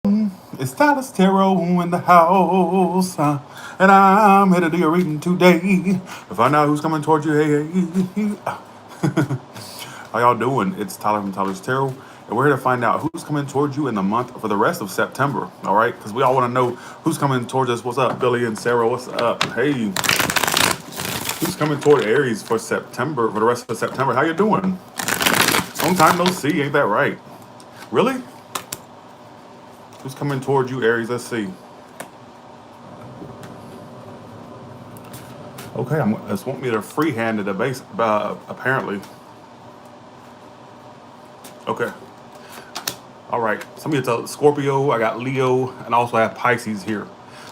It's Tyler's Tarot in the house, and I'm here to do your reading today to find out who's coming towards you. How y'all doing? It's Tyler from Tyler's Tarot, and we're here to find out who's coming towards you in the month for the rest of September. All right, because we all want to know who's coming towards us. What's up, Billy and Sarah? What's up? Hey, who's coming toward Aries for September for the rest of September? How you doing? Long time no see, ain't that right? Really? Who's coming toward you, Aries? Let's see. Okay, it's want me to freehand the base, apparently. Okay. All right. Somebody, it's a Scorpio. I got Leo, and I also have Pisces here.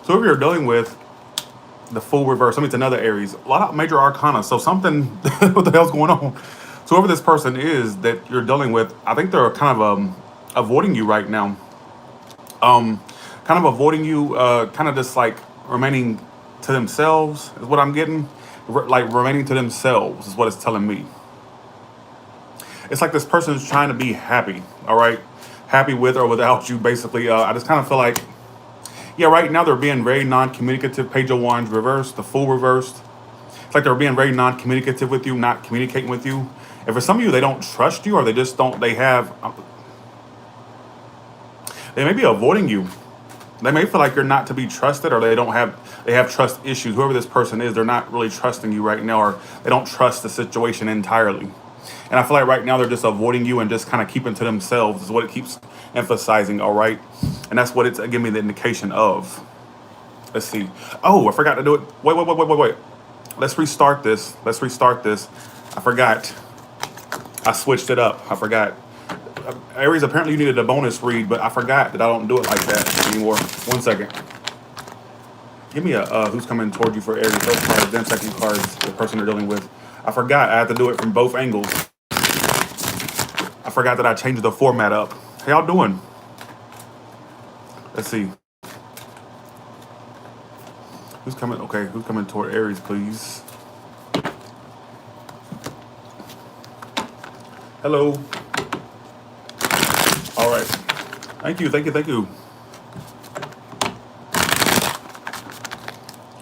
So if you're dealing with the full reverse, somebody's another Aries. A lot of major arcana. So something, what the hell's going on? So whoever this person is that you're dealing with, I think they're kind of avoiding you right now. Kind of avoiding you, kind of just like remaining to themselves is what I'm getting. Like remaining to themselves is what it's telling me. It's like this person is trying to be happy, all right? Happy with or without you, basically. I just kind of feel like, yeah, right now they're being very non-communicative. Page of Wands reversed, the Fool reversed. It's like they're being very non-communicative with you, not communicating with you. And for some of you, they don't trust you, or they just don't. They may be avoiding you. They may feel like you're not to be trusted, or they have trust issues. Whoever this person is, they're not really trusting you right now, or they don't trust the situation entirely. And I feel like right now they're just avoiding you and just kind of keeping to themselves is what it keeps emphasizing, all right? And that's what it's giving me the indication of. Let's see. Oh, I forgot to do it. Wait. Let's restart this. I forgot. I switched it up. I forgot. Aries, apparently you needed a bonus read, but I forgot that I don't do it like that anymore. 1 second. Give me a who's coming toward you for Aries. First cards, then second cards, the person they're dealing with. I forgot I had to do it from both angles. I forgot that I changed the format up. How y'all doing? Let's see. Who's coming? Okay, who's coming toward Aries, please? Hello. All right. Thank you.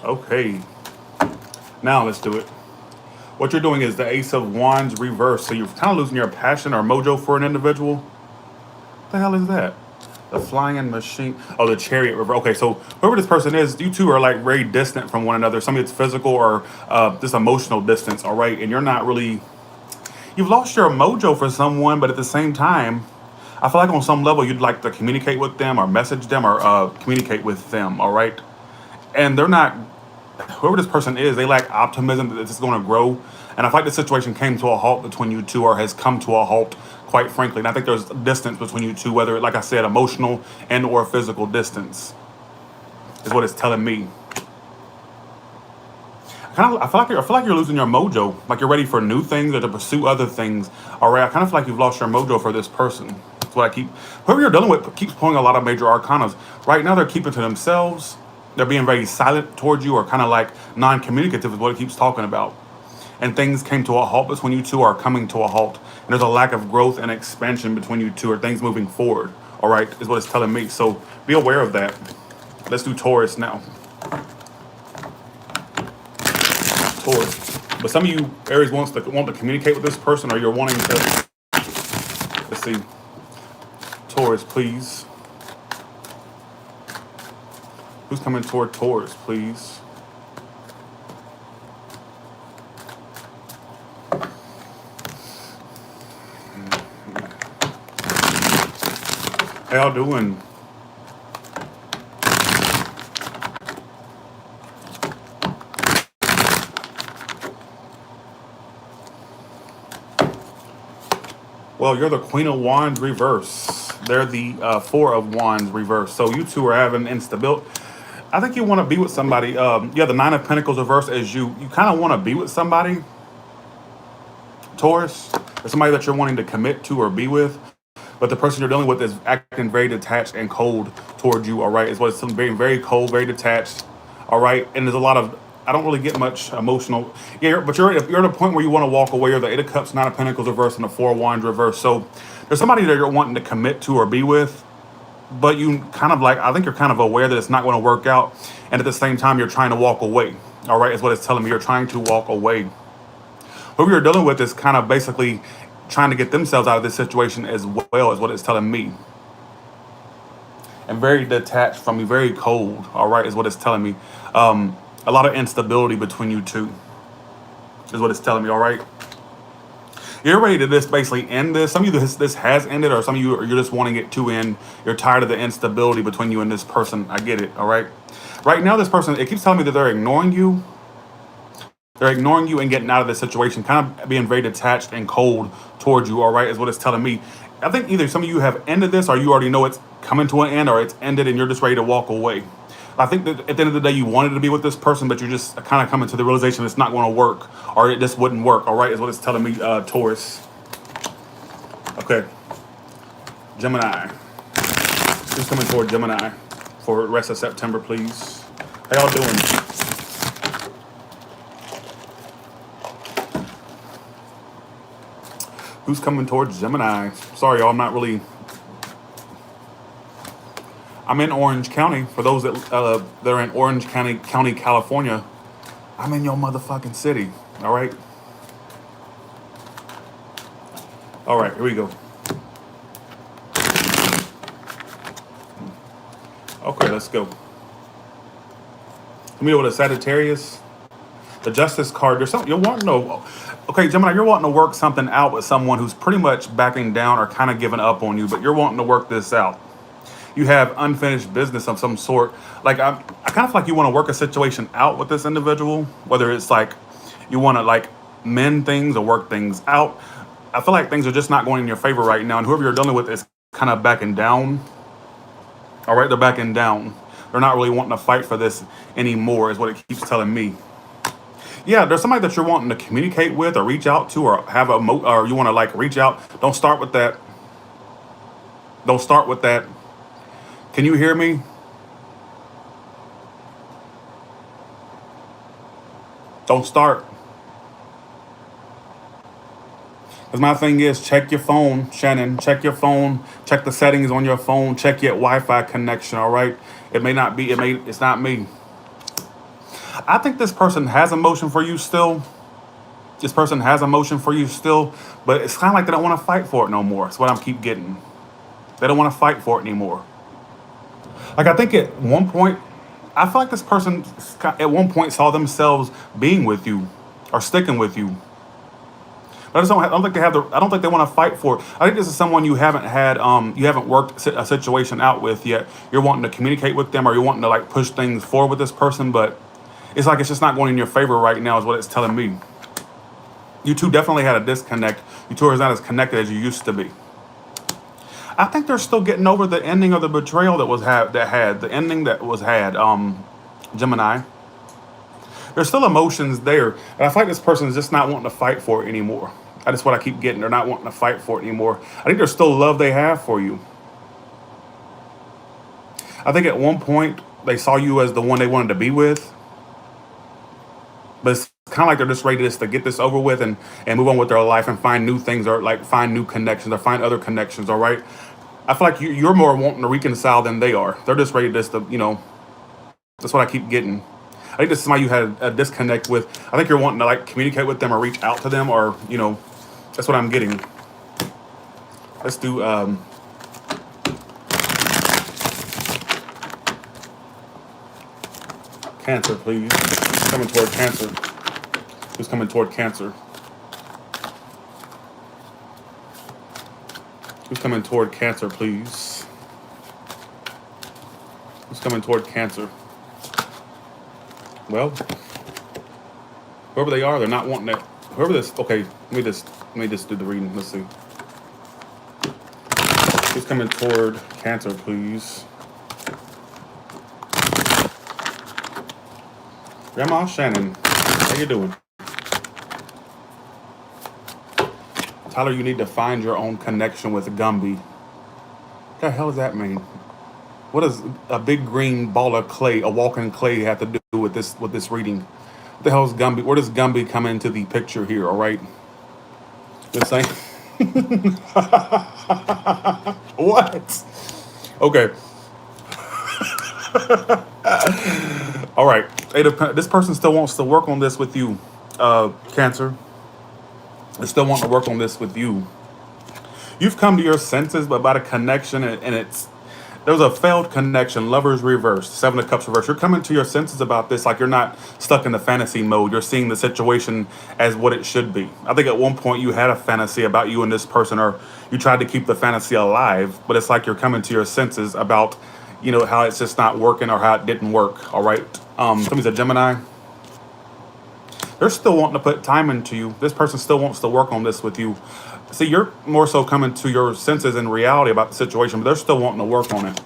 Okay. Now let's do it. What you're doing is the Ace of Wands reverse. So you're kind of losing your passion or mojo for an individual. What the hell is that? The Flying Machine. Oh, the Chariot reverse. Okay, so whoever this person is, you two are like very distant from one another. Some of it's physical or just emotional distance, all right? And you're not really, you've lost your mojo for someone, but at the same time, I feel like on some level you'd like to communicate with them or message them or communicate with them, all right? And they're not, whoever this person is, they lack optimism that this is going to grow. And I feel like the situation came to a halt between you two, or has come to a halt, quite frankly. And I think there's distance between you two, whether, like I said, emotional and or physical distance, is what it's telling me. I feel like you're losing your mojo, like you're ready for new things or to pursue other things. All right, I kind of feel like you've lost your mojo for this person. That's what I keep. Whoever you're dealing with keeps pulling a lot of major arcanas. Right now, they're keeping to themselves. They're being very silent towards you, or kind of like non-communicative is what it keeps talking about. And things came to a halt between you two, are coming to a halt. And there's a lack of growth and expansion between you two, or things moving forward. All right, is what it's telling me. So be aware of that. Let's do Taurus now. Taurus. But some of you Aries want to communicate with this person, or you're wanting to. Let's see. Taurus, please. Who's coming toward Taurus, please? How y'all doing? Well, you're the Queen of Wands reverse. They're the Four of Wands reverse. So you two are having instability. I think you want to be with somebody. Yeah, the Nine of Pentacles reverse as you kind of want to be with somebody, Taurus, or somebody that you're wanting to commit to or be with. But the person you're dealing with is acting very detached and cold toward you, all right? Is what it's being very cold, very detached, all right? And there's a lot of, I don't really get much emotional. Yeah, but you're at a point where you want to walk away. You're the Eight of Cups, Nine of Pentacles reverse, and the Four of Wands reverse. So there's somebody that you're wanting to commit to or be with, but you kind of like, I think you're kind of aware that it's not going to work out, and at the same time you're trying to walk away. All right, is what it's telling me. You're trying to walk away. Whoever you're dealing with is kind of basically trying to get themselves out of this situation as well, is what it's telling me. And very detached from you, very cold. All right, is what it's telling me. A lot of instability between you two is what it's telling me. All right, you're ready to just basically end this. Some of you, this has ended, or some of you, you're just wanting it to end. You're tired of the instability between you and this person. I get it. All right. Right now, this person, it keeps telling me that they're ignoring you. They're ignoring you and getting out of this situation, kind of being very detached and cold towards you. All right, is what it's telling me. I think either some of you have ended this, or you already know it's coming to an end, or it's ended, and you're just ready to walk away. I think that at the end of the day, you wanted to be with this person, but you're just kind of coming to the realization it's not going to work, or it just wouldn't work. All right, is what it's telling me, Taurus. Okay, Gemini. Who's coming toward Gemini for the rest of September, please? How y'all doing? Who's coming towards Gemini? Sorry, y'all, I'm not really. I'm in Orange County. For those that are in Orange County, California, I'm in your motherfucking city. All right. All right, here we go. Okay, let's go. Let me know what a Sagittarius. The Justice card. There's something you're wanting to. Okay, Gemini, you're wanting to work something out with someone who's pretty much backing down or kind of giving up on you, but you're wanting to work this out. You have unfinished business of some sort. Like I kind of feel like you want to work a situation out with this individual, whether it's like you want to like mend things or work things out. I feel like things are just not going in your favor right now, and whoever you're dealing with is kind of backing down. All right, they're backing down. They're not really wanting to fight for this anymore, is what it keeps telling me. Yeah, there's somebody that you're wanting to communicate with or reach out to, or have or you want to like reach out. Don't start with that. Don't start with that. Can you hear me? Don't start. Because my thing is, check your phone, Shannon. Check your phone. Check the settings on your phone. Check your Wi-Fi connection. All right. It may not be. It's not me. I think this person has emotion for you still. This person has emotion for you still, but it's kind of like they don't want to fight for it no more. That's what I'm keep getting. They don't want to fight for it anymore. Like I think at one point, I feel like this person at one point saw themselves being with you or sticking with you. I don't think they have the. I don't think they want to fight for it. I think this is someone you haven't had. You haven't worked a situation out with yet. You're wanting to communicate with them, or you're wanting to like push things forward with this person, but it's like it's just not going in your favor right now. Is what it's telling me. You two definitely had a disconnect. You two are not as connected as you used to be. I think they're still getting over the ending of the betrayal that was the ending that was had. Gemini. There's still emotions there, and I feel like this person is just not wanting to fight for it anymore. That's what I keep getting. They're not wanting to fight for it anymore. I think there's still love they have for you. I think at one point they saw you as the one they wanted to be with, but it's kind of like they're just ready to get this over with and move on with their life and find new things, or like find new connections or find other connections. All right. I feel like you're more wanting to reconcile than they are. They're just ready to. That's what I keep getting. I think this is somebody you had a disconnect with. I think you're wanting to like communicate with them or reach out to them, or that's what I'm getting. Let's do Cancer, please. Who's coming toward Cancer? Who's coming toward Cancer? Who's coming toward Cancer, please? Who's coming toward Cancer? Well, whoever they are, they're not wanting that. Whoever this, okay, let me just do the reading. Let's see. Who's coming toward Cancer, please? Grandma Shannon, how you doing? Tyler, you need to find your own connection with Gumby. What the hell does that mean? What does a big green ball of clay, a walking clay, have to do with this reading? What the hell is Gumby? Where does Gumby come into the picture here? All right, just saying. What? Okay. All right. This person still wants to work on this with you, Cancer. They still want to work on this with you. You've come to your senses about a connection, and it's there was a failed connection. Lovers reversed. Seven of Cups reversed. You're coming to your senses about this, like you're not stuck in the fantasy mode. You're seeing the situation as what it should be. I think at one point you had a fantasy about you and this person, or you tried to keep the fantasy alive, but it's like you're coming to your senses about, how it's just not working or how it didn't work. All right. Somebody's a Gemini. They're still wanting to put time into you. This person still wants to work on this with you. See, you're more so coming to your senses in reality about the situation, but they're still wanting to work on it.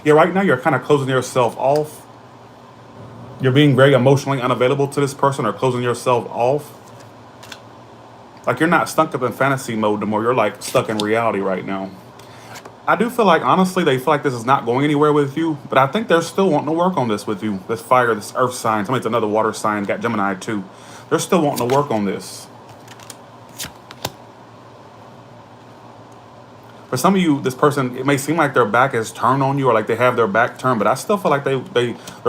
Yeah, right now you're kind of closing yourself off. You're being very emotionally unavailable to this person or closing yourself off. Like you're not stuck up in fantasy mode no more. You're like stuck in reality right now. I do feel like, honestly, they feel like this is not going anywhere with you, but I think they're still wanting to work on this with you. This fire, this earth sign, somebody's another water sign, got Gemini too. They're still wanting to work on this. For some of you, this person, it may seem like their back is turned on you or like they have their back turned, but I still feel like they're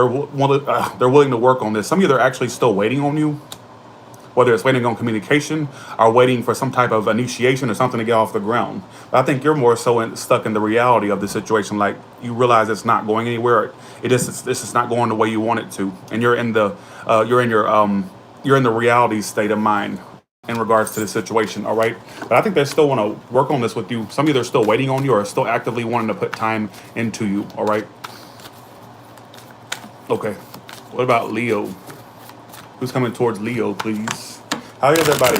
willing to work on this. Some of you, they're actually still waiting on you, whether it's waiting on communication or waiting for some type of initiation or something to get off the ground. But I think you're more so stuck in the reality of the situation. Like you realize it's not going anywhere. This is not going the way you want it to, and you're in the you're in the reality state of mind in regards to the situation. All right, but I think they still want to work on this with you. Some of you, they're still waiting on you or still actively wanting to put time into you. All right. Okay. What about Leo? Who's coming towards Leo, please? How is everybody?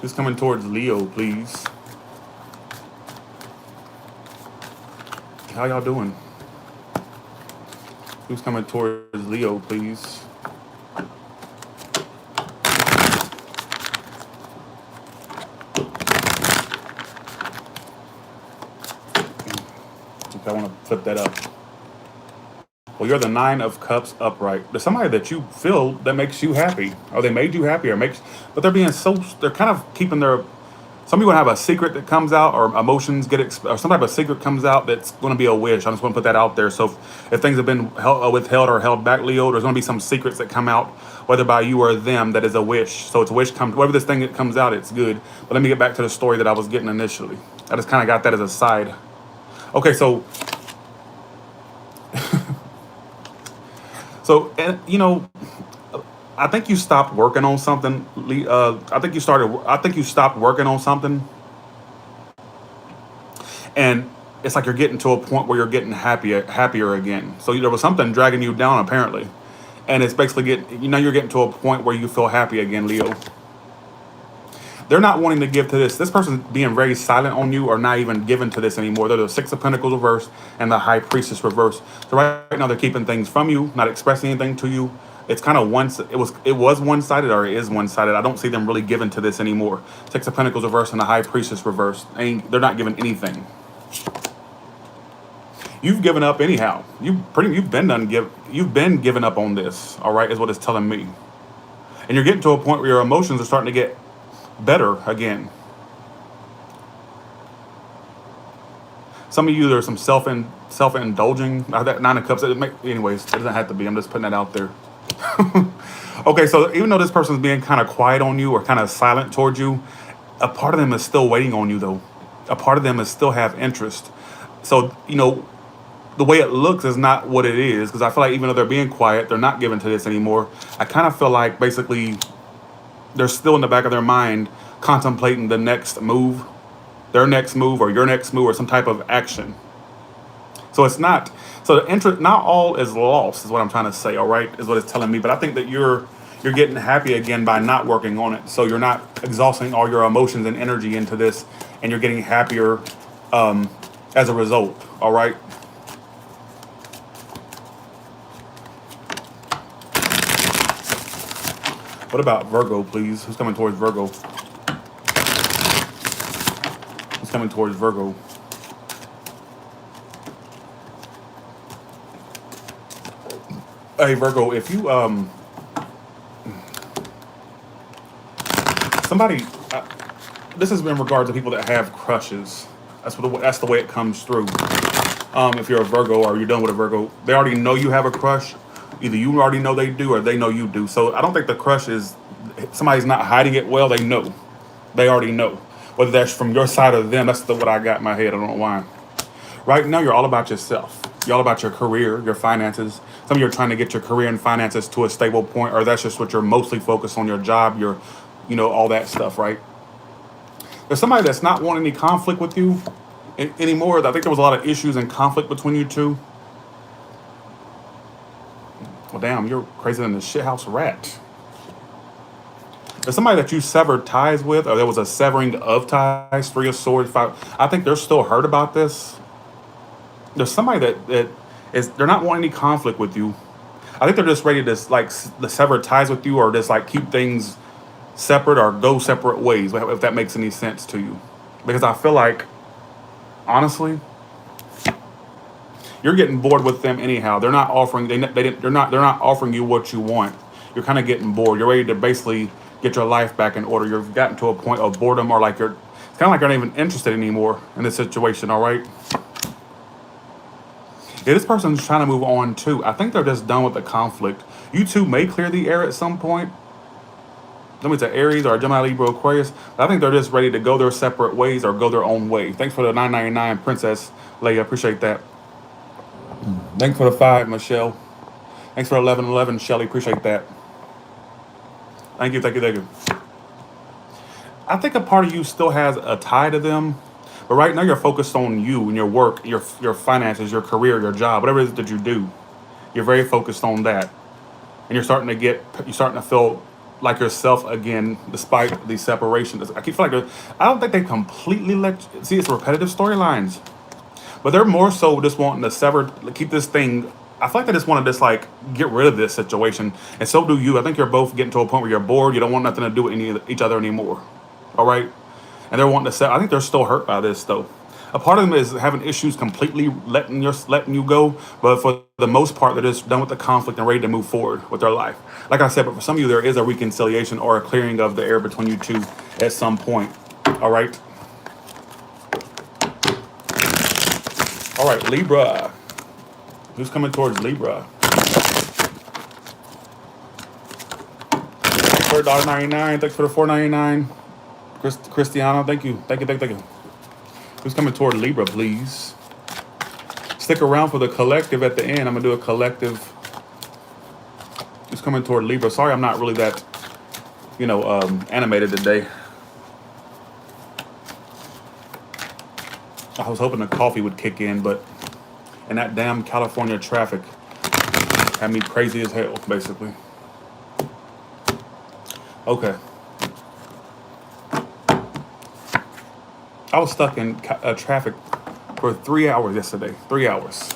Who's coming towards Leo, please? How y'all doing? Who's coming towards Leo, please? Okay, I want to flip that up. Well, you're the Nine of Cups upright. There's somebody that you feel that makes you happy, or they made you happy, but they're kind of keeping their. Some people have a secret that comes out, or emotions or some type of secret comes out that's going to be a wish. I'm just going to put that out there. So if things have been withheld or held back, Leo, there's going to be some secrets that come out, whether by you or them, that is a wish. So it's a wish comes, whatever this thing that comes out, it's good. But let me get back to the story that I was getting initially. I just kind of got that as a side. Okay, so and I think you stopped working on something. I think you stopped working on something, and it's like you're getting to a point where you're getting happier again. So there was something dragging you down apparently, and it's basically you're getting to a point where you feel happy again, Leo. They're not wanting to give to this. This person being very silent on you or not even giving to this anymore. They're the Six of Pentacles reversed and the High Priestess reversed. So right now they're keeping things from you, not expressing anything to you. It's kind of it was one-sided or it is one-sided. I don't see them really giving to this anymore. Six of Pentacles reversed and the High Priestess reversed. They're not giving anything. You've given up anyhow. You've been giving up on this. All right, is what it's telling me. And you're getting to a point where your emotions are starting to get better again. Some of you, there's some self-indulging. That Nine of Cups. Anyways, it doesn't have to be. I'm just putting that out there. Okay, so even though this person's being kind of quiet on you or kind of silent towards you, a part of them is still waiting on you, though. A part of them is still have interest. So the way it looks is not what it is, because I feel like even though they're being quiet, they're not giving to this anymore. I kind of feel like basically they're still in the back of their mind contemplating the next move, their next move or your next move or some type of action. So it's not, so the interest, not all is lost is what I'm trying to say, all right, is what it's telling me. But I think that you're getting happy again by not working on it. So you're not exhausting all your emotions and energy into this, and you're getting happier as a result, all right? What about Virgo, please? Who's coming towards Virgo? Who's coming towards Virgo? Hey, Virgo, if you, somebody, this is in regard to people that have crushes. That's the way it comes through. If you're a Virgo or you're done with a Virgo, they already know you have a crush. Either you already know they do or they know you do. So I don't think the crush is somebody's not hiding it well. They know. They already know. Whether that's from your side or them, that's what I got in my head. I don't know why. Right now, you're all about yourself. You're all about your career, your finances. Some of you are trying to get your career and finances to a stable point, or that's just what you're mostly focused on, your job, all that stuff, right? There's somebody that's not wanting any conflict with you anymore. I think there was a lot of issues and conflict between you two. Well, damn, you're crazier than the shithouse rat. There's somebody that you severed ties with, or there was a severing of ties, 3 of swords, 5. I think they're still hurt about this. There's somebody that is, they're not wanting any conflict with you. I think they're just ready to sever ties with you, or just like keep things separate or go separate ways, if that makes any sense to you. Because I feel like, honestly, you're getting bored with them anyhow. They're not offering. They're not offering you what you want. You're kind of getting bored. You're ready to basically get your life back in order. You've gotten to a point of boredom, or like it's kind of like you're not even interested anymore in this situation. All right. Yeah, this person's trying to move on too. I think they're just done with the conflict. You two may clear the air at some point. Let me say Aries or Gemini, Libra, Aquarius. But I think they're just ready to go their separate ways or go their own way. Thanks for the 999, Princess Leia. Appreciate that. Thanks for the 5, Michelle. Thanks for 1111, Shelly. Appreciate that. Thank you. I think a part of you still has a tie to them, but right now you're focused on you and your work, your finances, your career, your job, whatever it is that you do. You're very focused on that, and you're starting to feel like yourself again, despite the separation. I keep feeling like I don't think they completely see it's repetitive storylines, but they're more so just wanting to keep this thing. I feel like they just want to just like get rid of this situation, and so do you. I think you're both getting to a point where you're bored. You don't want nothing to do with each other anymore. All right, and they're wanting to I think they're still hurt by this though. A part of them is having issues completely letting you go, but for the most part, they're just done with the conflict and ready to move forward with their life. Like I said, but for some of you, there is a reconciliation or a clearing of the air between you two at some point. All right. All right, Libra. Who's coming towards Libra? For $1.99. Thanks for the $4.99. Cristiano, thank you. Who's coming toward Libra, please? Stick around for the collective at the end. I'm gonna do a collective. Who's coming toward Libra? Sorry, I'm not really that, animated today. I was hoping the coffee would kick in, and that damn California traffic had me crazy as hell, basically. Okay. I was stuck in traffic for 3 hours yesterday. 3 hours.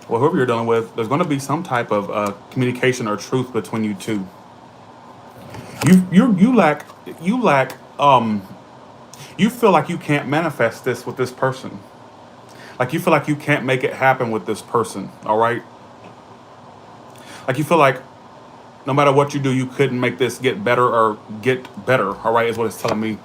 Well, whoever you're dealing with, there's going to be some type of communication or truth between you two. You feel like you can't manifest this with this person. Like you feel like you can't make it happen with this person. All right. Like you feel like no matter what you do, you couldn't make this get better. All right, is what it's telling me.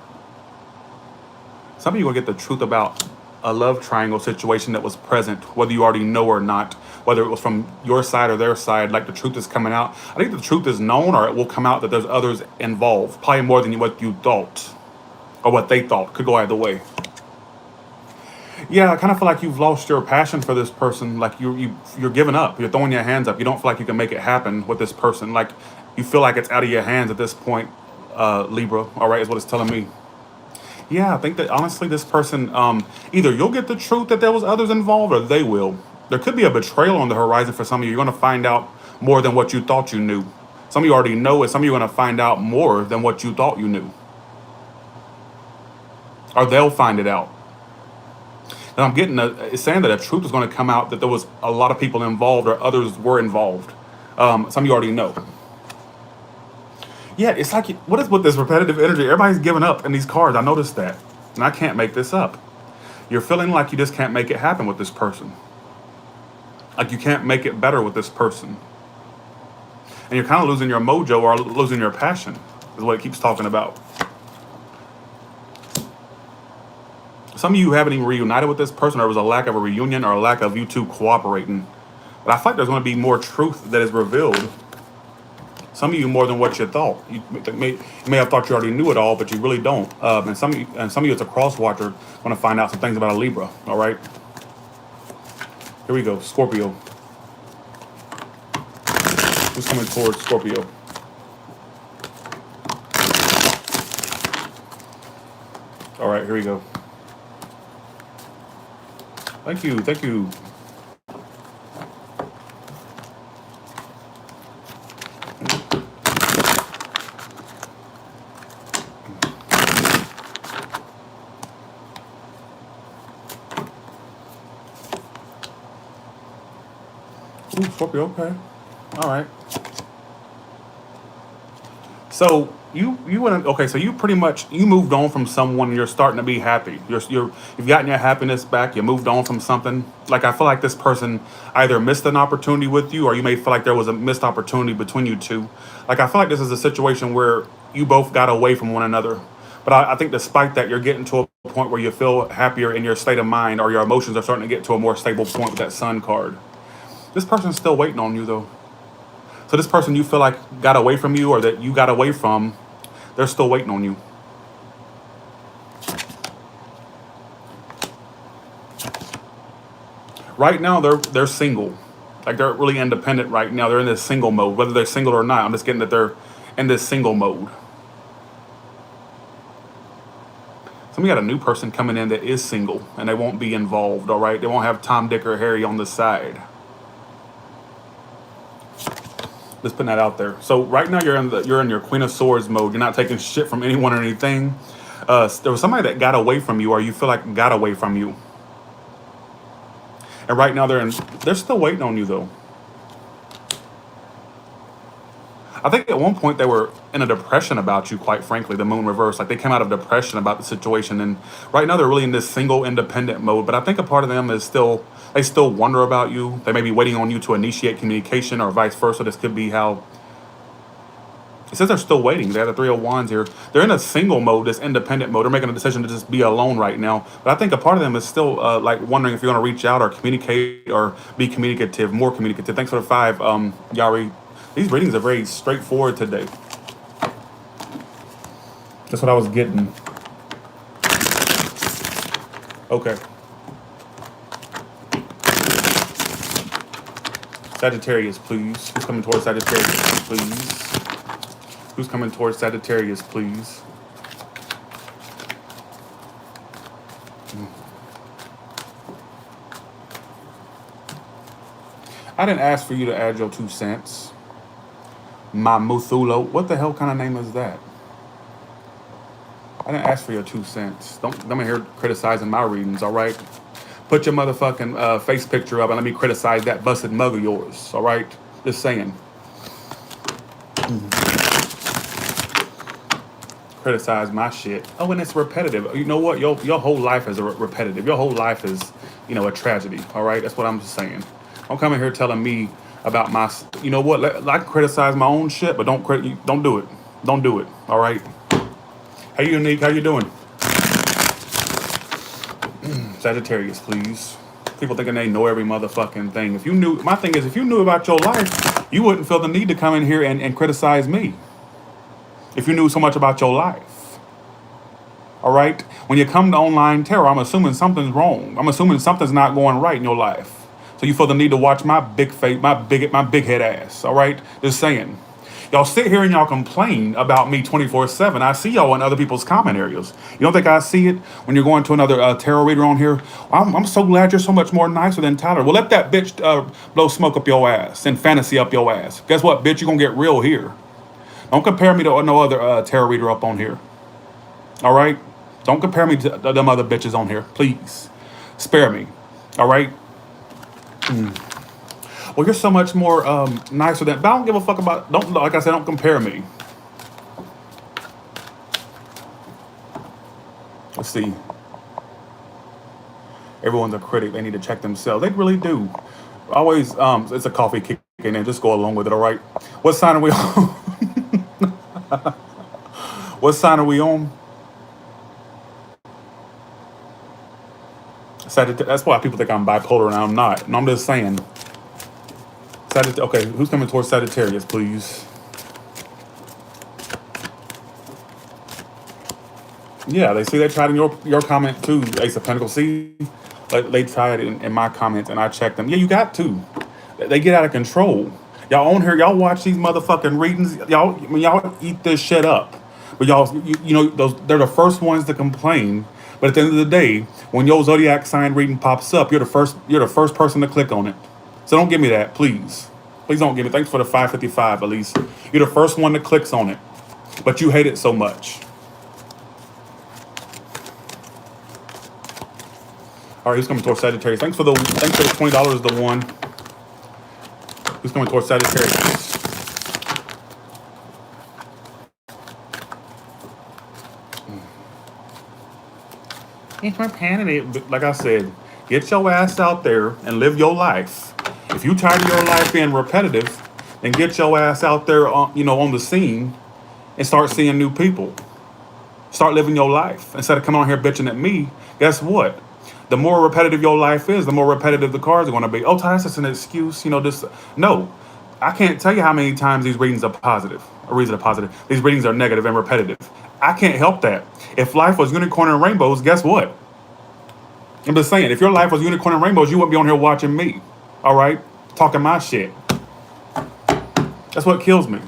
Some of you will get the truth about a love triangle situation that was present, whether you already know or not, whether it was from your side or their side. Like the truth is coming out. I think the truth is known, or it will come out that there's others involved, probably more than what you thought or what they thought. Could go either way. Yeah, I kind of feel like you've lost your passion for this person. Like you're giving up. You're throwing your hands up. You don't feel like you can make it happen with this person. Like you feel like it's out of your hands at this point, Libra. All right, is what it's telling me. Yeah, I think that honestly, this person, either you'll get the truth that there was others involved, or they will. There could be a betrayal on the horizon for some of you. You're going to find out more than what you thought you knew. Some of you already know it. Some of you are going to find out more than what you thought you knew, or they'll find it out. And I'm getting it's saying that a truth is going to come out that there was a lot of people involved or others were involved. Some of you already know. Yeah, it's like, what is with this repetitive energy? Everybody's giving up in these cards. I noticed that. And I can't make this up. You're feeling like you just can't make it happen with this person. Like you can't make it better with this person. And you're kind of losing your mojo or losing your passion, is what it keeps talking about. some of you haven't even reunited with this person, or it was a lack of a reunion or a lack of you two cooperating. But I feel like there's going to be more truth that is revealed. Some of you more than what you thought. You may have thought you already knew it all, but you really don't. And some of you, it's a cross watcher, want to find out some things about a Libra. All right. Here we go. Scorpio. Who's coming towards Scorpio? All right. Here we go. Thank you. Thank you. Ooh, Scorpio. Okay. All right. So you went okay. So you pretty much you moved on from someone. You're starting to be happy. You've gotten your happiness back. You moved on from something. Like I feel like this person either missed an opportunity with you, or you may feel like there was a missed opportunity between you two. Like I feel like this is a situation where you both got away from one another. But I think despite that, you're getting to a point where you feel happier in your state of mind, or your emotions are starting to get to a more stable point with that Sun card. This person's still waiting on you though. So this person you feel like got away from you, or that you got away from, they're still waiting on you. Right now they're single. Like they're really independent right now. They're in this single mode. Whether they're single or not, I'm just getting that they're in this single mode. So we got a new person coming in that is single and they won't be involved, all right? They won't have Tom, Dick, or Harry on the side. Just putting that out there. So right now you're in your Queen of Swords mode. You're not taking shit from anyone or anything. There was somebody that got away from you, or you feel like got away from you. And right now they're still waiting on you though. I think at one point they were in a depression about you, quite frankly, the moon reverse. Like they came out of depression about the situation. And right now they're really in this single independent mode. But I think a part of them is they still wonder about you. They may be waiting on you to initiate communication, or vice versa. This could be how it says they're still waiting. They have the Three of Wands here. They're in a single mode, this independent mode. They're making a decision to just be alone right now. But I think a part of them is still like wondering if you're going to reach out or communicate or be communicative, more communicative. Thanks for the 5, Yari. These readings are very straightforward today. That's what I was getting. Okay. Sagittarius, please. Who's coming towards Sagittarius, please? Who's coming towards Sagittarius, please? I didn't ask for you to add your 2 cents. Mamuthulo. What the hell kind of name is that? I didn't ask for your 2 cents. Don't come in here criticizing my readings, all right? Put your motherfucking face picture up and let me criticize that busted mug of yours, all right? Just saying. Criticize my shit. Oh, and it's repetitive. You know what? Your whole life is repetitive. Your whole life is, a tragedy, all right? That's what I'm just saying. Don't come in here telling me about my, you know what? I can criticize my own shit, but don't do it. Don't do it, all right? Hey, Unique, how you doing? Sagittarius, please. People thinking they know every motherfucking thing. My thing is, if you knew about your life, you wouldn't feel the need to come in here and criticize me. If you knew so much about your life. All right? When you come to online tarot, I'm assuming something's wrong. I'm assuming something's not going right in your life. So you feel the need to watch my big face, my big head ass. All right? Just saying. Y'all sit here and y'all complain about me 24/7. I see y'all in other people's comment areas. You don't think I see it when you're going to another tarot reader on here? I'm so glad you're so much more nicer than Tyler. Well, let that bitch blow smoke up your ass and fantasy up your ass. Guess what, bitch? You're going to get real here. Don't compare me to no other tarot reader up on here. All right? Don't compare me to them other bitches on here. Please. Spare me. All right? Well, you're so much more nicer than... But I don't give a fuck about... Like I said, don't compare me. Let's see. Everyone's a critic. They need to check themselves. They really do. Always, it's a coffee kick in. Just go along with it, all right? What sign are we on? What sign are we on? That's why people think I'm bipolar and I'm not. And I'm just saying. Okay, who's coming towards Sagittarius, please? Yeah, they see they tried in your comment too, Ace of Pentacles. See, like they tried in my comments and I checked them. Yeah, you got to. They get out of control. Y'all on here, y'all watch these motherfucking readings. Y'all eat this shit up. But you know, they're the first ones to complain. But at the end of the day, when your zodiac sign reading pops up, you're the first person to click on it. So don't give me that, please. Please don't give me. Thanks for the 555, Elise. You're the first one that clicks on it, but you hate it so much. All right, who's coming towards Sagittarius? Thanks for the $20. The one. Who's coming towards Sagittarius? Ain't my panic. But like I said, get your ass out there and live your life. If you tired of your life being repetitive, then get your ass out there, on the scene, and start seeing new people. Start living your life instead of coming on here bitching at me. Guess what? The more repetitive your life is, the more repetitive the cards are going to be. Oh, Ty, that's just an excuse. No, I can't tell you how many times these readings are positive. These readings are negative and repetitive. I can't help that. If life was unicorn and rainbows, guess what? I'm just saying, if your life was unicorn and rainbows, you wouldn't be on here watching me. All right? Talking my shit. That's what kills me.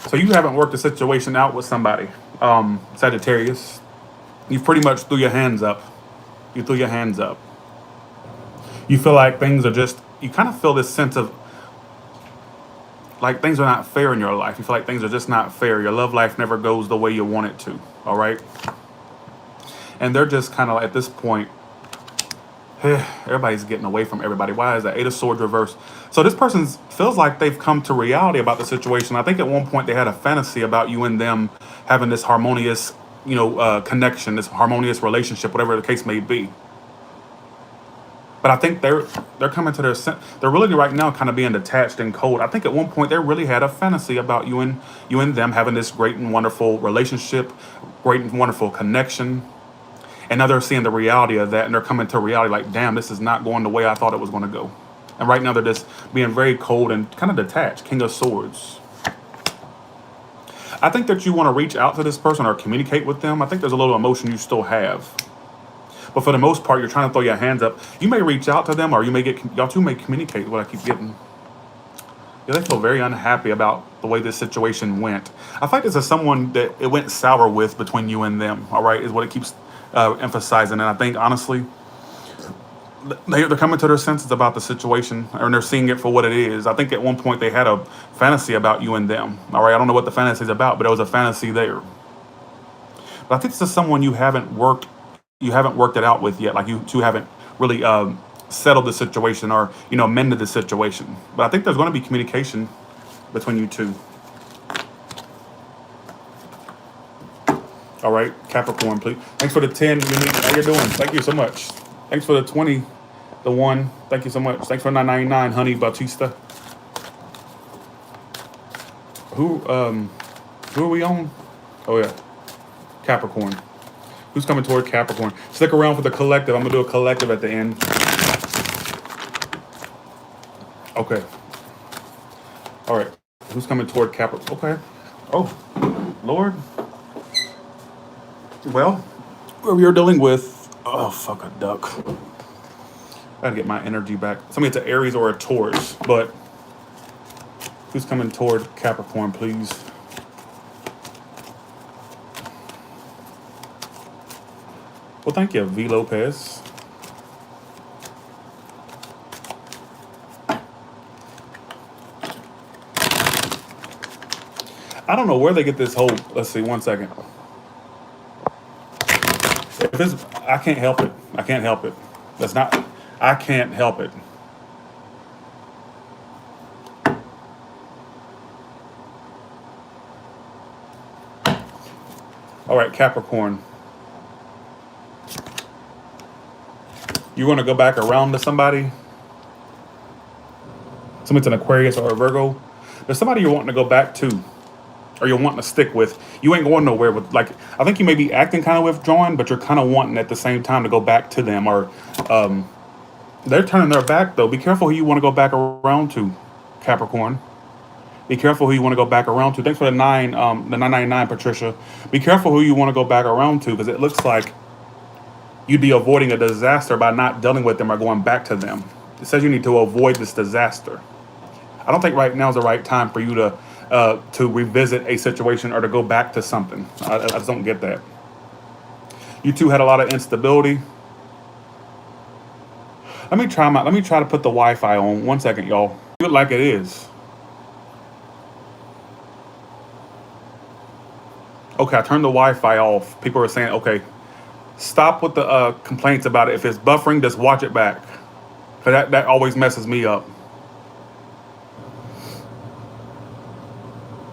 So you haven't worked a situation out with somebody, Sagittarius. You pretty much threw your hands up. You threw your hands up. You feel like things are you kind of feel this sense of like things are not fair in your life. You feel like things are just not fair. Your love life never goes the way you want it to. All right? And they're just kind of at this point, everybody's getting away from everybody. Why is that? 8 of Swords reversed. So this person feels like they've come to reality about the situation. I think at one point they had a fantasy about you and them having this harmonious, connection, this harmonious relationship, whatever the case may be. But I think they're coming to they're really right now kind of being detached and cold. I think at one point they really had a fantasy about you and them having this great and wonderful relationship, great and wonderful connection. And now they're seeing the reality of that, and they're coming to reality like, damn, this is not going the way I thought it was going to go. And right now they're just being very cold and kind of detached. King of Swords. I think that you want to reach out to this person or communicate with them. I think there's a little emotion you still have. But for the most part, you're trying to throw your hands up. You may reach out to them, or y'all two may communicate, what I keep getting. Yeah, they feel very unhappy about the way this situation went. I feel like this is someone that it went sour with between you and them, all right, is what it keeps emphasizing. And I think, honestly, they're coming to their senses about the situation, and they're seeing it for what it is. I think at one point they had a fantasy about you and them, all right? I don't know what the fantasy is about, but there was a fantasy there. But I think this is someone you haven't worked it out with yet. Like you two haven't really settled the situation or, mended the situation. But I think there's going to be communication between you two. All right, Capricorn, please. Thanks for the 10. How you doing? Thank you so much. Thanks for the 20, the 1. Thank you so much. Thanks for 9.99, Honey Bautista. Who are we on? Oh yeah, Capricorn. Who's coming toward Capricorn? Stick around for the collective. I'm going to do a collective at the end. Okay. All right. Who's coming toward Capricorn? Okay. Oh, Lord. Well, where we are dealing with... Oh, fuck a duck. I got to get my energy back. Somebody it's an Aries or a Taurus, but... Who's coming toward Capricorn, please? Well, thank you, V. Lopez. I don't know where they get this whole... Let's see, 1 second. If it's... I can't help it. I can't help it. That's not... I can't help it. All right, Capricorn. You want to go back around to somebody? Somebody's an Aquarius or a Virgo. There's somebody you're wanting to go back to. or you're wanting to stick with. You ain't going nowhere with, like, I think you may be acting kind of withdrawn, but you're kind of wanting at the same time to go back to them, or they're turning their back though. Be careful who you want to go back around to, Capricorn. Be careful who you want to go back around to. Thanks for the 999, Patricia. Be careful who you want to go back around to, because it looks like you'd be avoiding a disaster by not dealing with them or going back to them. It says you need to avoid this disaster. I don't think right now is the right time for you to revisit a situation or to go back to something. I just don't get that. You two had a lot of instability. Let me try to put the Wi-Fi on. 1 second, y'all. Do it like it is. Okay, I turned the Wi-Fi off. People are saying, okay, stop with the complaints about it. If it's buffering, just watch it back. Cause that always messes me up.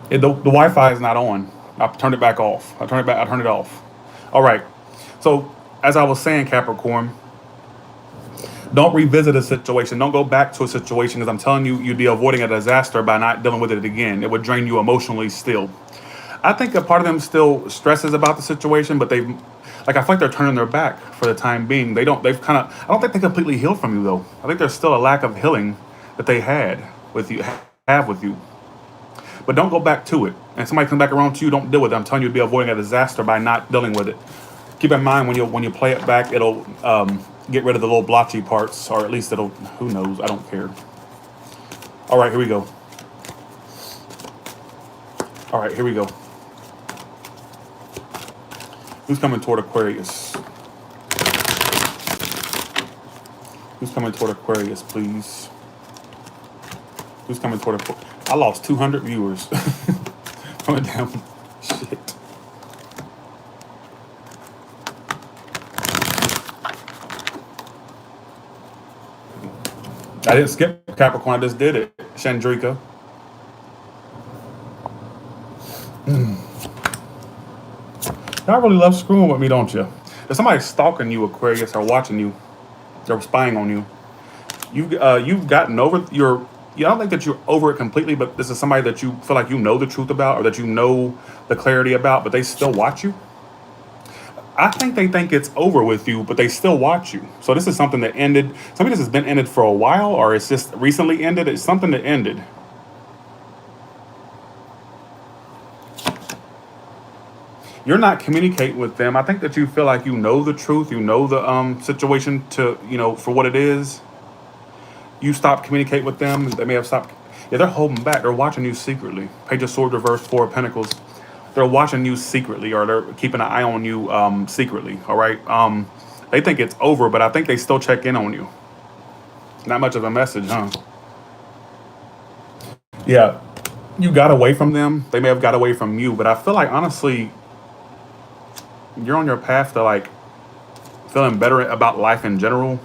The Wi-Fi is not on. I turned it back off. I turned it off. All right. So as I was saying, Capricorn, don't revisit a situation. Don't go back to a situation, because I'm telling you, you'd be avoiding a disaster by not dealing with it again. It would drain you emotionally still. I think a part of them still stresses about the situation, but I feel like they're turning their back for the time being. I don't think they completely healed from you though. I think there's still a lack of healing that they have with you. But don't go back to it. And somebody comes back around to you, don't deal with it. I'm telling you, you'd be avoiding a disaster by not dealing with it. Keep in mind, when you play it back, it'll get rid of the little blotchy parts, or at least it'll, who knows, I don't care. All right, here we go. All right, here we go. Who's coming toward Aquarius? Who's coming toward Aquarius, please? Who's coming toward Aquarius? I lost 200 viewers. Coming down. Shit. I didn't skip Capricorn, I just did it. Chandrika. Y'all really love screwing with me, don't you? If somebody's stalking you, Aquarius, or watching you, they're spying on you, you've gotten over your... I don't think that you're over it completely, but this is somebody that you feel like you know the truth about, or that you know the clarity about, but they still watch you. I think they think it's over with you, but they still watch you. So this is something that ended. Something this has been ended for a while, or it's just recently ended. It's something that ended. You're not communicating with them. I think that you feel like you know the truth. You know the situation for what it is. You stop communicating with them. They may have stopped. Yeah, they're holding back. They're watching you secretly. Page of Swords reverse, 4 of Pentacles. They're watching you secretly, or they're keeping an eye on you secretly. All right. They think it's over, but I think they still check in on you. Not much of a message, huh? Yeah, you got away from them. They may have got away from you, but I feel like honestly, you're on your path to like feeling better about life in general.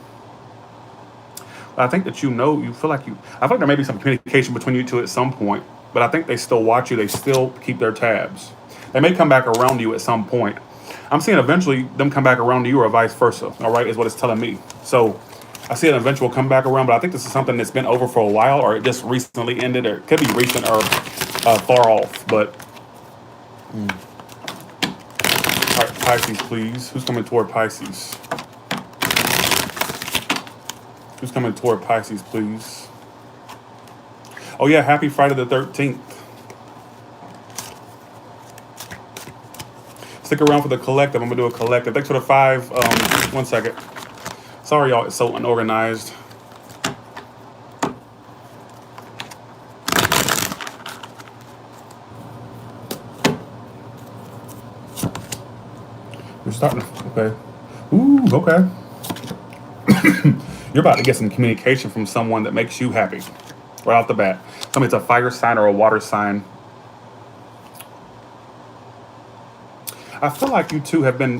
I think that you feel like I feel like there may be some communication between you two at some point, but I think they still watch you. They still keep their tabs. They may come back around to you at some point. I'm seeing eventually them come back around to you, or vice versa. All right, is what it's telling me. So I see an eventual come back around, but I think this is something that's been over for a while, or it just recently ended, or it could be recent or far off. But all right, Pisces, please. Who's coming toward Pisces? Who's coming toward Pisces, please? Oh yeah, happy Friday the 13th. Stick around for the collective. I'm gonna do a collective. Thanks for the 5. 1 second. Sorry, y'all. It's so unorganized. We're starting. Okay. Ooh. Okay. You're about to get some communication from someone that makes you happy right off the bat. Somebody's a fire sign or a water sign. I feel like you two have been,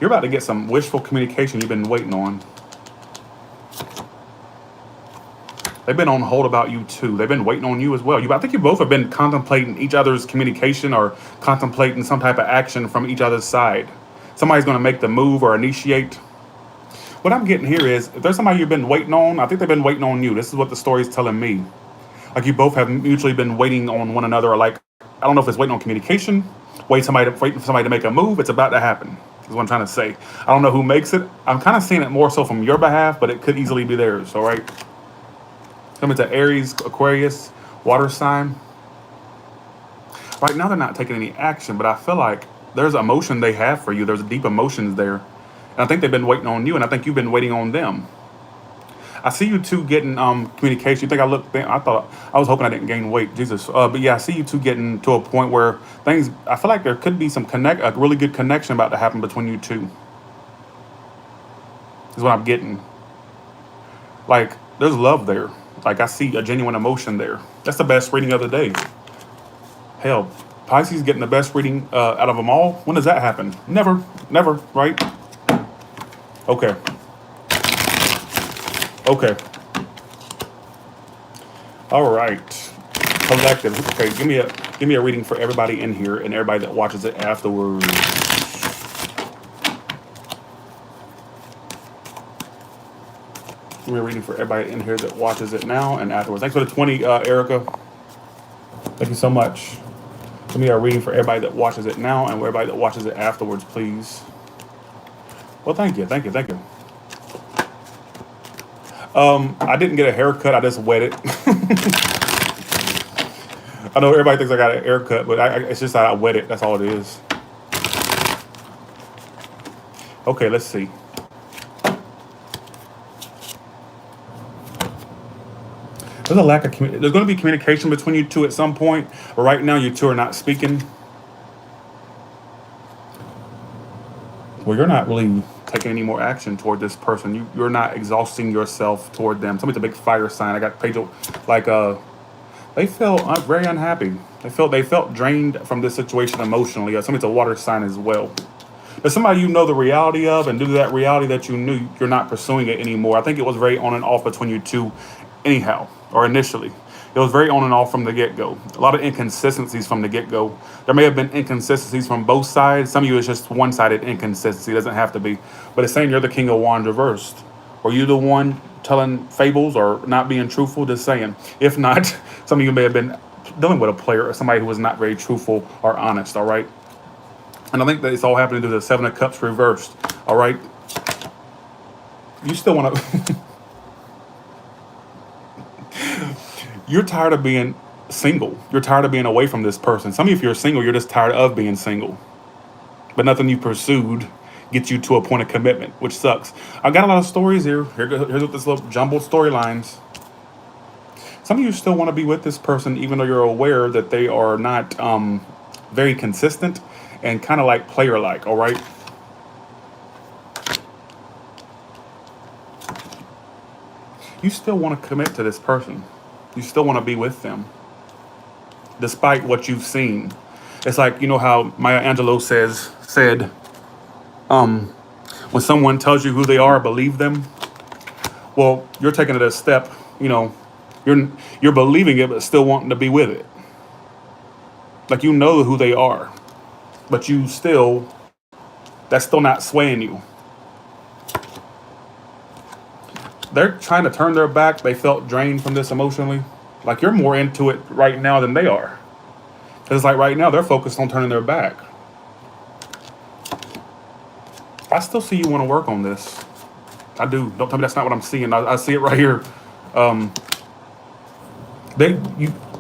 you're about to get some wishful communication you've been waiting on. They've been on hold about you too. They've been waiting on you as well. I think you both have been contemplating each other's communication, or contemplating some type of action from each other's side. Somebody's going to make the move or initiate. What I'm getting here is, if there's somebody you've been waiting on, I think they've been waiting on you. This is what the story is telling me. Like you both have mutually been waiting on one another, or like I don't know if it's waiting on communication, waiting for somebody to make a move. It's about to happen. Is what I'm trying to say. I don't know who makes it. I'm kind of seeing it more so from your behalf, but it could easily be theirs. All right. Coming to Aries, Aquarius, water sign. Right now they're not taking any action, but I feel like there's emotion they have for you. There's deep emotions there, and I think they've been waiting on you, and I think you've been waiting on them. I see you two getting communication. You think I looked? I thought I was hoping I didn't gain weight, Jesus. But yeah, I see you two getting to a point where things. I feel like there could be some a really good connection about to happen between you two. Is what I'm getting. Like there's love there. Like I see a genuine emotion there. That's the best reading of the day. Hell, Pisces getting the best reading out of them all. When does that happen? Never, never, right? Okay, okay, all right. Collective. Okay, give me a reading for everybody in here and everybody that watches it afterwards. Give me a reading for everybody in here that watches it now and afterwards. Thanks for the 20, Erica. Thank you so much. Give me a reading for everybody that watches it now and everybody that watches it afterwards, please. Well, thank you, thank you, thank you. I didn't get a haircut. I just wet it. I know everybody thinks I got a haircut, but it's just that I wet it. That's all it is. Okay, let's see. There's a lack of there's going to be communication between you two at some point, but right now you two are not speaking. Well, you're not really taking any more action toward this person. You're not exhausting yourself toward them. Somebody's a big fire sign. I got page like they felt very unhappy. They felt drained from this situation emotionally. Somebody's a water sign as well. There's somebody you know the reality of, and due to that reality that you knew, you're not pursuing it anymore. I think it was very on and off between you two, anyhow, or initially. It was very on and off from the get-go. A lot of inconsistencies from the get-go. There may have been inconsistencies from both sides. Some of you is just one-sided inconsistency. It doesn't have to be. But it's saying you're the King of Wands reversed. Were you the one telling fables or not being truthful? Just saying. If not, some of you may have been dealing with a player or somebody who was not very truthful or honest, all right? And I think that it's all happening to the Seven of Cups reversed, all right? You still want to... You're tired of being single. You're tired of being away from this person. Some of you, if you're single, you're just tired of being single. But nothing you pursued gets you to a point of commitment, which sucks. I've got a lot of stories here. Here's with this little jumbled storylines. Some of you still want to be with this person, even though you're aware that they are not very consistent and kind of like player-like, all right? You still want to commit to this person. You still want to be with them, despite what you've seen. It's like, you know how Maya Angelou said, when someone tells you who they are, believe them. Well, you're taking it a step, you know, you're believing it, but still wanting to be with it. Like you know who they are, but that's still not swaying you. They're trying to turn their back. They felt drained from this emotionally. Like you're more into it right now than they are. Because like right now, they're focused on turning their back. I still see you want to work on this. I do. Don't tell me that's not what I'm seeing. I see it right here.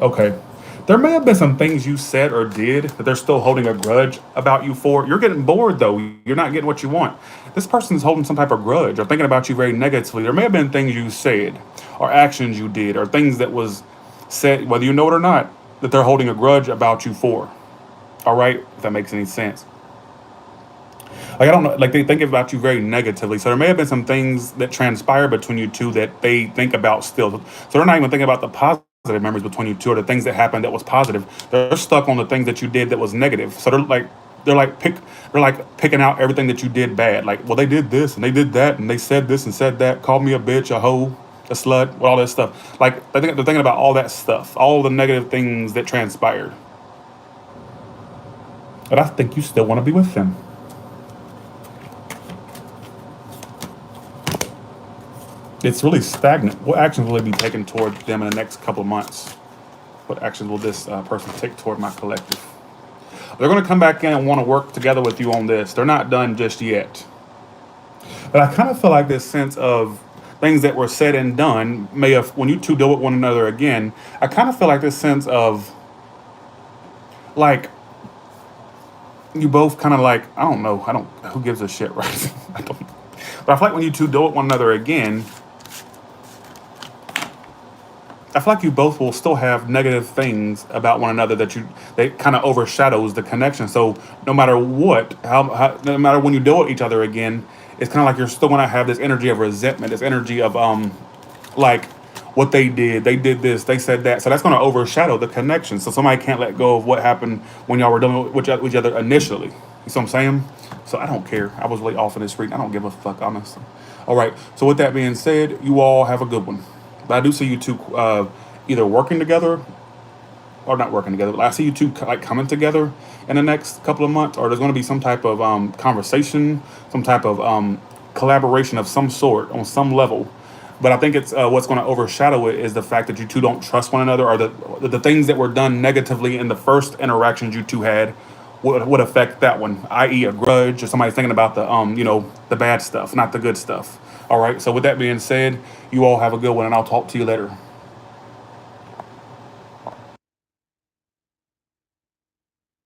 Okay. There may have been some things you said or did that they're still holding a grudge about you for. You're getting bored, though. You're not getting what you want. This person's holding some type of grudge or thinking about you very negatively. There may have been things you said or actions you did or things that was said, whether you know it or not, that they're holding a grudge about you for. All right? If that makes any sense. Like, I don't know, like they think about you very negatively. So there may have been some things that transpire between you two that they think about still. So they're not even thinking about the positive memories between you two or the things that happened that was positive. They're stuck on the things that you did that was negative. So they're like picking out everything that you did bad. Like, well, they did this and they did that and they said this and said that, called me a bitch, a hoe, a slut, all that stuff. Like they're thinking about all that stuff, all the negative things that transpired. But I think you still want to be with them. It's really stagnant. What actions will they be taken toward them in the next couple of months? What actions will this person take toward my collective? They're going to come back in and want to work together with you on this. They're not done just yet. But I kind of feel like this sense of things that were said and done may have, when you two deal with one another again, I kind of feel like this sense of like you both kind of like, I don't know, who gives a shit, right? I don't, but I feel like when you two deal with one another again, I feel like you both will still have negative things about one another that kind of overshadows the connection. So no matter what, no matter when you deal with each other again, it's kind of like you're still gonna have this energy of resentment, this energy of like what they did this, they said that. So that's gonna overshadow the connection. So somebody can't let go of what happened when y'all were dealing with each other initially. You see what I'm saying? So I don't care. I was really off in this reading. I don't give a fuck, honestly. All right. So with that being said, you all have a good one. But I do see you two either working together or not working together. But I see you two like coming together in the next couple of months, or there's going to be some type of conversation, some type of collaboration of some sort on some level. But I think it's what's going to overshadow it is the fact that you two don't trust one another, or the things that were done negatively in the first interactions you two had would affect that one, i.e., a grudge or somebody thinking about the the bad stuff, not the good stuff. All right. So with that being said, you all have a good one, and I'll talk to you later.